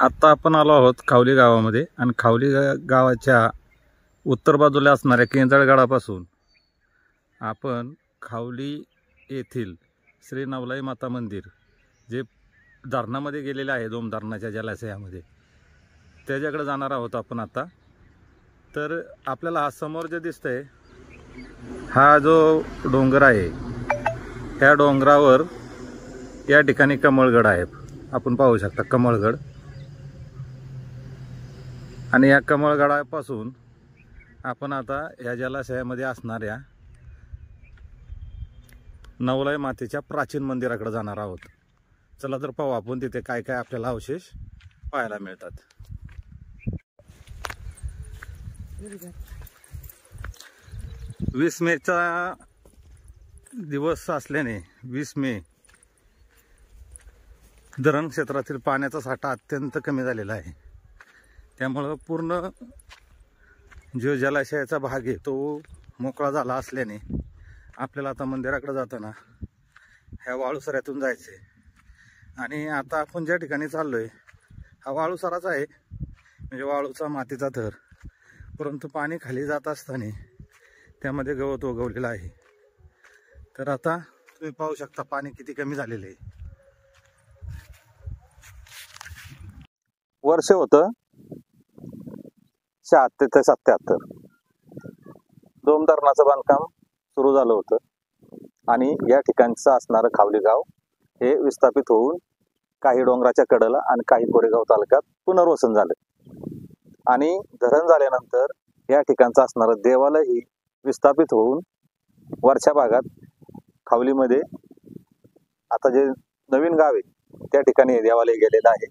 आत्ता आपण आलो आहोत खावली गावामध्ये आणि खावली गावाच्या उत्तर बाजूला असणाऱ्या केंजळगडापासून आपण खावली येथील श्री नवलाई माता मंदिर जे धरणामध्ये गेलेले आहे दोम धरणाच्या जलाशयामध्ये त्याच्याकडे जाणार आहोत आपण आता। तर आपल्याला हा समोर जे दिसतंय हा जो डोंगर आहे त्या डोंगरावर या ठिकाणी कमळगड आहे। आपण पाहू शकता कमळगड आणि या कमळगडापासून आपण आता या जलाशयामध्ये असणाऱ्या नवलाई मातेच्या प्राचीन मंदिराकडे जाणार आहोत। चला तर पाहू आपण तिथे काय काय आपल्याला अवशेष पाहायला मिळतात। 20 मेचा दिवस असल्याने 20 मे धरण क्षेत्रातील पाण्याचा साठा अत्यंत कमी झालेला आहे। त्यामुळे पूर्ण जो जलाशयाचा भाग आहे तो मोकळा झाला असल्याने आपल्याला आता मंदिराकडे जाताना ह्या वाळूसऱ्यातून जायचे आणि आता आपण ज्या ठिकाणी चाललोय हा वाळूसराच आहे, म्हणजे वाळूचा मातीचा थर, परंतु पाणी खाली जात असताना त्यामध्ये गवत उगवलेलं आहे। तर आता तुम्ही पाहू शकता पाणी किती कमी झालेलं आहे। वर्ष होतं 76 ते 77 दोम धरणाचं बांधकाम सुरू झालं होतं आणि या ठिकाणचं असणारं खावली गाव हे विस्थापित होऊन काही डोंगराच्या कडेला आणि काही कोरेगाव तालुक्यात पुनर्वसन झालं आणि धरण झाल्यानंतर या ठिकाणचं असणारं देवालयही विस्थापित होऊन वरच्या भागात खावलीमध्ये आता जे नवीन गाव आहे त्या ठिकाणी देवालय गेलेलं आहे।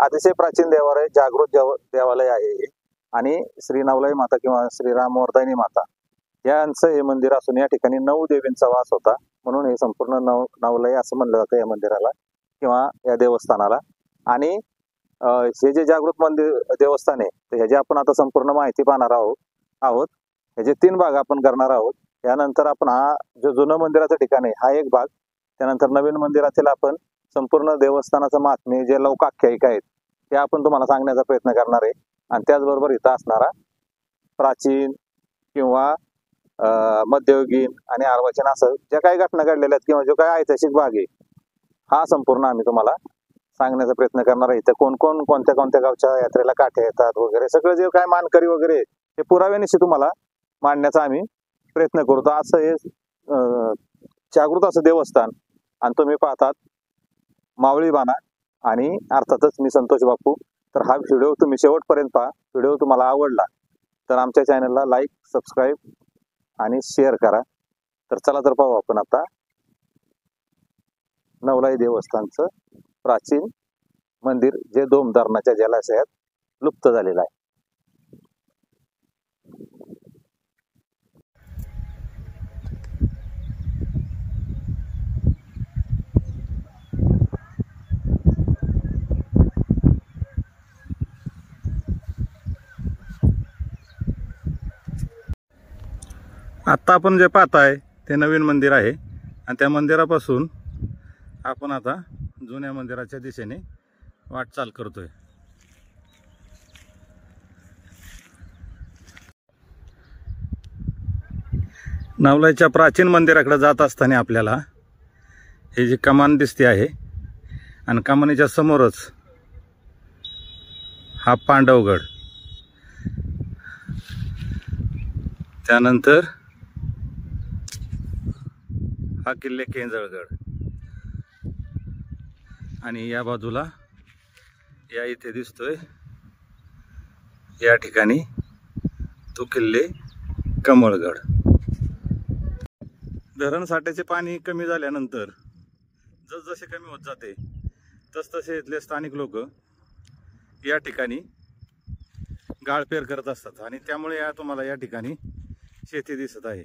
अतिशय प्राचीन देवालय, जागृत देवालय आहे हे आणि श्री नवलाई माता किंवा श्री रामवर्धानी माता यांचं हे मंदिर असून या ठिकाणी 9 देवींचा वास होता, म्हणून हे संपूर्ण नवलाई असं म्हणलं जातं या मंदिराला किंवा या देवस्थानाला। आणि हे जे जागृत मंदिर देवस्थान आहे तर ह्याची आपण आता संपूर्ण माहिती पाहणार आहोत। ह्याचे 3 भाग आपण करणार आहोत। यानंतर आपण हा जो जुनं मंदिराचं ठिकाण आहे हा एक भाग, त्यानंतर नवीन मंदिरातील आपण संपूर्ण देवस्थानाचं महात्म्य जे लोकाख्यायिका आहेत ते आपण तुम्हाला सांगण्याचा प्रयत्न करणार आहे आणि त्याचबरोबर इथं असणारा प्राचीन किंवा मध्ययुगीन आणि अर्वाचीन असं ज्या काही घटना घडलेल्या आहेत किंवा जो काही ऐतिहासिक भाग आहे हा संपूर्ण आम्ही तुम्हाला सांगण्याचा प्रयत्न करणार आहे। इथं कोणत्या गावच्या यात्रेला काठ्या येतात वगैरे सगळं जे काय मानकरी वगैरे हे पुराव्यानिशी तुम्हाला मांडण्याचा आम्ही प्रयत्न करतो। असं हे जागृत असं देवस्थान आणि तुम्ही पाहतात मावळी बाणा आणि अर्थातच मी संतोष बापू। तर हा व्हिडिओ तुम्ही शेवटपर्यंत पहा। व्हिडिओ तुम्हाला आवडला तर आमच्या चॅनलला लाईक, सबस्क्राईब आणि शेअर करा। तर चला तर पाहू आपण आता नवलाई देवस्थानचं प्राचीन मंदिर जे दोम धरणाच्या जलाशयात लुप्त झालेलं आहे। आता आपण जे पाहताय ते नवीन मंदिर आहे आणि त्या मंदिरापासून आपण आता जुन्या मंदिराच्या दिशेने वाटचाल करतोय। नवलाईच्या प्राचीन मंदिराकडे जात असताना आपल्याला हे जी कमान दिसते आहे आणि कमानीच्या समोरच हा पांडवगड, त्यानंतर हा किल्ले केंजळगड आणि या बाजूला या इथे दिसतोय या ठिकाणी तो किल्ले कमळगड। धरण साठ्याचे पाणी कमी झाल्यानंतर जसजसे कमी होत जाते तसतसे इथले स्थानिक लोक या ठिकाणी गाळपेर करत असतात आणि त्यामुळे तुम्हाला या ठिकाणी शेती दिसत आहे।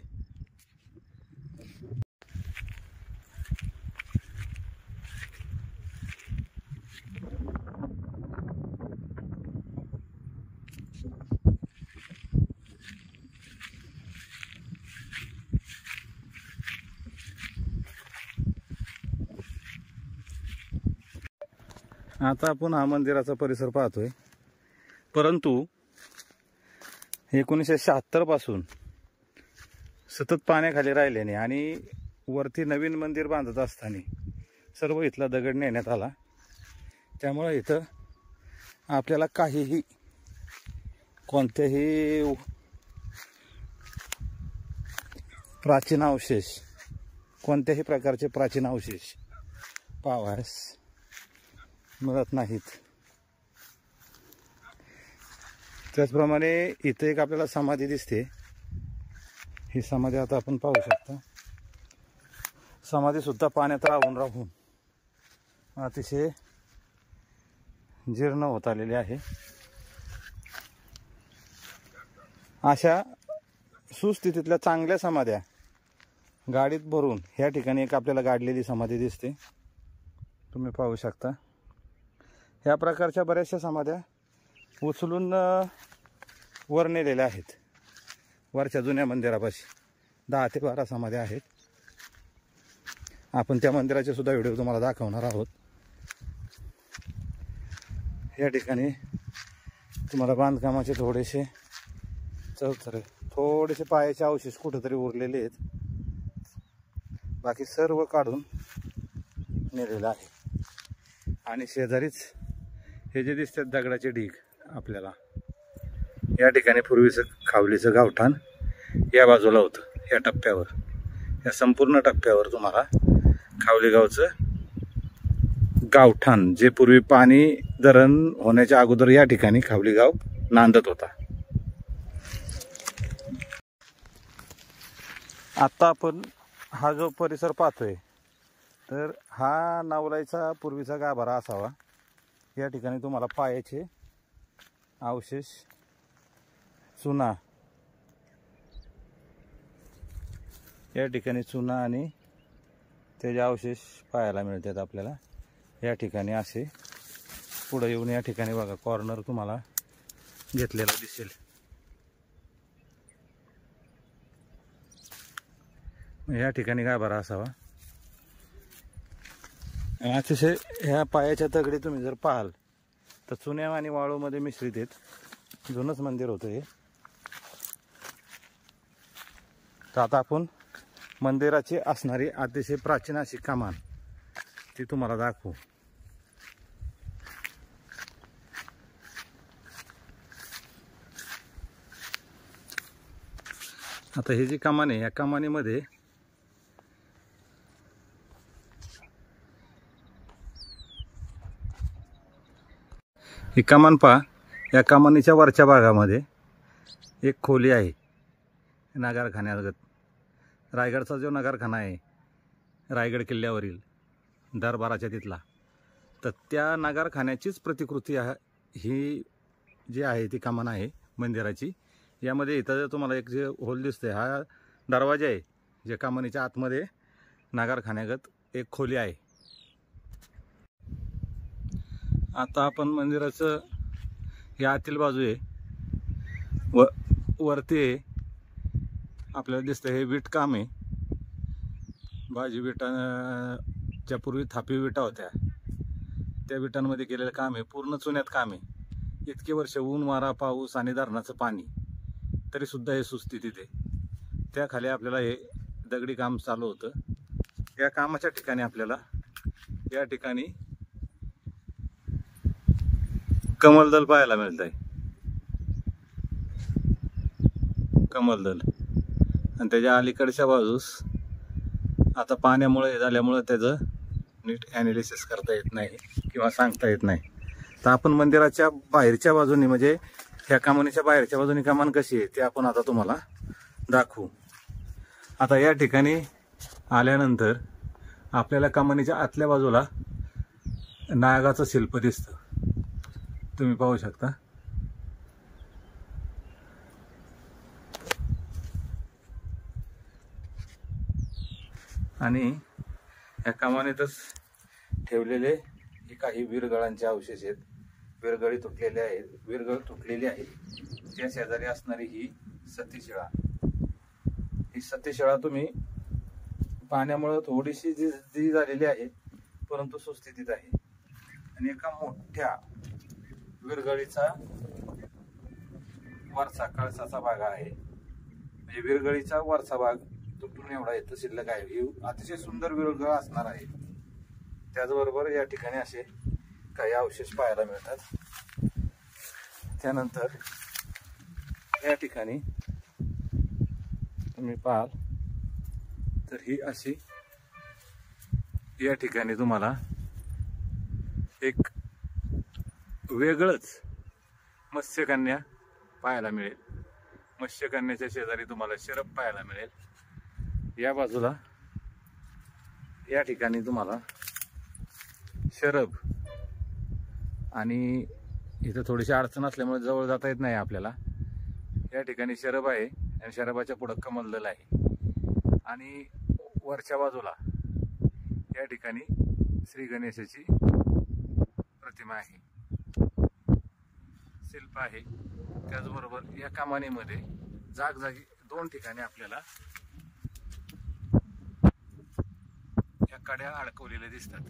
आता आपण हा मंदिराचा परिसर पाहतोय, परंतु 1976 पासून सतत पाण्याखाली राहिल्याने आणि वरती नवीन मंदिर बांधत असताना सर्व इथला दगड नेण्यात आला। त्यामुळे इथं आपल्याला काहीही कोणतेही प्राचीन अवशेष, कोणत्याही प्रकारचे प्राचीन अवशेष पाहावयास मिळत नाहीत। त्याचप्रमाणे इथे एक आपल्याला समाधी दिसते। ही समाधी आता आपण पाहू शकता। समाधी सुद्धा पाण्यात राहून अतिशय जीर्ण होत आलेली आहे। अशा सुस्थितीतल्या चांगल्या समाध्या गाडीत भरून ह्या ठिकाणी एक आपल्याला गाडलेली समाधी दिसते, तुम्ही पाहू शकता। ह्या प्रकारच्या बऱ्याचशा समाध्या उचलून वर नेलेल्या आहेत। वरच्या जुन्या मंदिरापाशी 10 ते 12 समाध्या आहेत। आपण त्या मंदिराचे सुद्धा व्हिडिओ तुम्हाला दाखवणार आहोत। या ठिकाणी तुम्हाला बांधकामाचे थोडेसे पायाचे अवशेष कुठेतरी उरलेले आहेत, बाकी सर्व काढून नेलेलं आहे। आणि शेजारीच हे जे दिसतात दगडाचे ढीग आपल्याला, या ठिकाणी पूर्वीचं खावलीचं गावठाण या बाजूला होतं। या टप्प्यावर, या संपूर्ण टप्प्यावर तुम्हाला खावली गावचं गावठाण, जे पूर्वी पाणी धरण होण्याच्या अगोदर या ठिकाणी खावली गाव नांदत होता। आता आपण हा जो परिसर पाहतोय, तर हा नावलाईचा पूर्वीचा गाभारा असावा। या ठिकाणी तुम्हाला पायाचे अवशेष, चुना, या ठिकाणी चुना आणि त्याचे अवशेष पाहायला मिळतात आपल्याला। या ठिकाणी असे पुढे येऊन या ठिकाणी बघा कॉर्नर तुम्हाला घेतलेला दिसेल। या ठिकाणी गाभारा असावा। अतिशय ह्या पायाच्या दगडी तुम्ही जर पाहाल तर चुन्या आणि वाळूमध्ये मिश्रित आहेत। जुनंच मंदिर होतं हे। तर आता आपण मंदिराची असणारी अतिशय प्राचीन अशी कमान ती तुम्हाला दाखवू। आता ही जी कमान आहे, या कमानीमध्ये ही कमान पहा। या कमानीच्या वरच्या भागामध्ये एक खोली आहे नगारखान्यागत। रायगडचा जो नगारखाना आहे, रायगड किल्ल्यावरील दरबाराच्या तिथला, तर त्या नगारखान्याचीच प्रतिकृती ही जी आहे ती कमान आहे मंदिराची। यामध्ये इथं तुम्हाला एक जे होल दिसतंय, हा दरवाजा आहे, जे कमानीच्या आतमध्ये नगारखान्यागत एक खोली आहे। आता आपण मंदिराचं या आतील बाजू आहे, वरती आपल्याला दिसतं हे वीट काम आहे। बाजी विटाच्या पूर्वी थापी विटा होत्या, त्या विटांमध्ये केलेलं काम आहे। पूर्ण चुन्यात काम आहे। इतके वर्ष ऊन, वारा, पाऊस आणि धरणाचं पाणी, तरी सुद्धा हे सुस्थितीत आहे। त्याखाली आपल्याला हे दगडी काम चालू होतं। या कामाच्या ठिकाणी आपल्याला या ठिकाणी कमलदल पाहायला मिळत आहे, कमलदल। आणि त्याच्या अलीकडच्या बाजूस आता पाण्यामुळे झाल्यामुळे त्याचं नीट ॲनालिसिस करता येत नाही किंवा सांगता येत नाही। तर आपण मंदिराच्या बाहेरच्या बाजूनी, म्हणजे ह्या कमानीच्या बाहेरच्या बाजूनी कमान कशी आहे ते आपण आता तुम्हाला दाखवू। आता या ठिकाणी आल्यानंतर आपल्याला कमानीच्या आतल्या बाजूला नागाचं शिल्प दिसतं, तुम्ही पाहू शकता। आणि या कमानीतच ठेवलेले हे काही वीरगळांचे अवशेष आहेत। वीरगळी तुटलेली आहे। त्या शेजारी असणारी ही सतीशिळा, ही सतीशिळा तुम्ही पाण्यामुळे थोडीशी जी झालेली आहे, परंतु सुस्थितीत आहे। आणि एका मोठ्या विरगळीचा वरचा कळसाचा भाग आहे. म्हणजे विरगळीचा वरचा भाग तुटून एवढा येतो शिल्लक आहे. ही अतिशय सुंदर विरगळ असणार आहे. त्याचबरोबर या ठिकाणी असे काही अवशेष पाहायला मिळतात. त्यानंतर या ठिकाणी तुम्ही पाहाल तर ही अशी या ठिकाणी तुम्हाला एक वेगळंच मत्स्यकन्या पाहायला मिळेल. मत्स्यकन्याच्या शेजारी तुम्हाला शरब पाहायला मिळेल. या बाजूला या ठिकाणी तुम्हाला शरब आणि इथं थोडीशी अडचण असल्यामुळे जवळ जाता येत नाही आपल्याला. या ठिकाणी शरब आहे आणि शरबाच्या पुढं कमलदल आहे. आणि वरच्या बाजूला या ठिकाणी श्री गणेशाची प्रतिमा आहे, शिल्प आहे. त्याचबरोबर या कमानीमध्ये जागजागी 2 ठिकाणी आपल्याला या कड्या अडकवलेल्या दिसतात.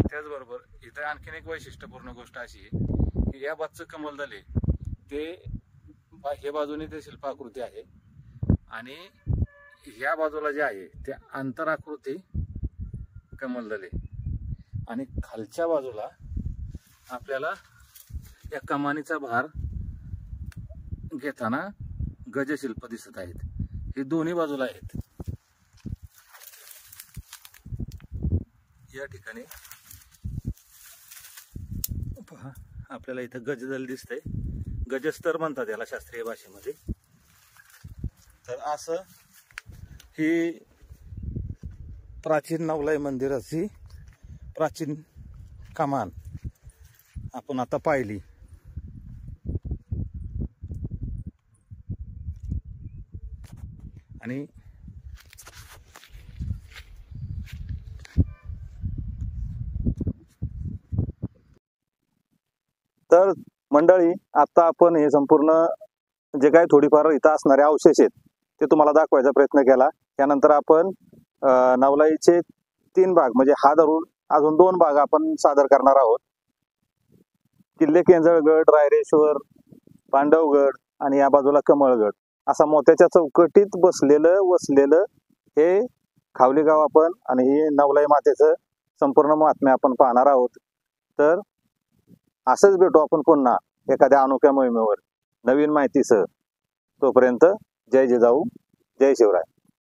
त्याचबरोबर इथं आणखीन एक वैशिष्ट्यपूर्ण गोष्ट अशी आहे की या बाजूचं कमलदल आहे ते हे बाजूने ते शिल्पाकृती आहे आणि या बाजूला जे आहे ते आंतराकृती कमलदल आहे. आणि खालच्या बाजूला आपल्याला या कमानीचा भार घेताना गजशिल्प दिसत आहेत. हे दोन्ही बाजूला आहेत. या ठिकाणी पहा आपल्याला इथं गजदल दिसतंय. गजस्तर म्हणतात याला शास्त्रीय भाषेमध्ये. तर असं ही प्राचीन नवलाई मंदिराची प्राचीन कमान आपण आता पाहिली. आणि तर मंडळी आता आपण हे संपूर्ण जे काही थोडीफार इथं असणारे अवशेष आहेत ते तुम्हाला दाखवायचा प्रयत्न केला. त्यानंतर आपण नवलाईचे 3 भाग म्हणजे हा धरून अजून 2 भाग आपण सादर करणार आहोत. किल्ले केंजळगड, रायरेश्वर, पांडवगड आणि या बाजूला कमळगड असा मोत्याच्या चौकटीत वसलेलं हे खावली गाव आपण आणि हे नवलाई मातेचं संपूर्ण महात्म्य आपण पाहणार आहोत. तर असंच भेटू आपण पुन्हा एखाद्या अनोख्या मोहिमेवर नवीन माहितीसह. तोपर्यंत जय जिजाऊ, जय शिवराय.